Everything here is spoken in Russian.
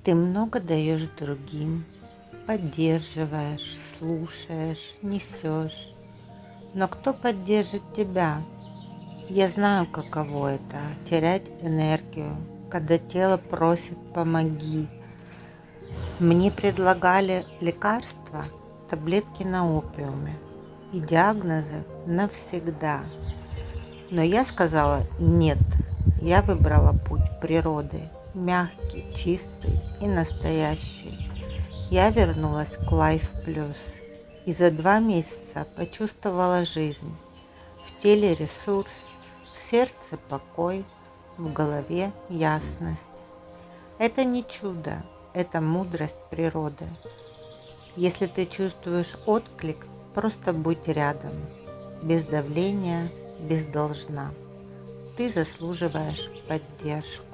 Ты много даешь другим, поддерживаешь, слушаешь, несешь. Но кто поддержит тебя? Я знаю, каково это — терять энергию, когда тело просит «помоги». Мне предлагали лекарства, таблетки на опиуме и диагнозы навсегда. Но я сказала «нет». Я выбрала путь природы, мягкий, чистый и настоящий. Я вернулась к Life Plus и за 2 месяца почувствовала жизнь. В теле ресурс, в сердце покой, в голове ясность. Это не чудо, это мудрость природы. Если ты чувствуешь отклик, просто будь рядом, без давления, без должна. Ты заслуживаешь поддержку.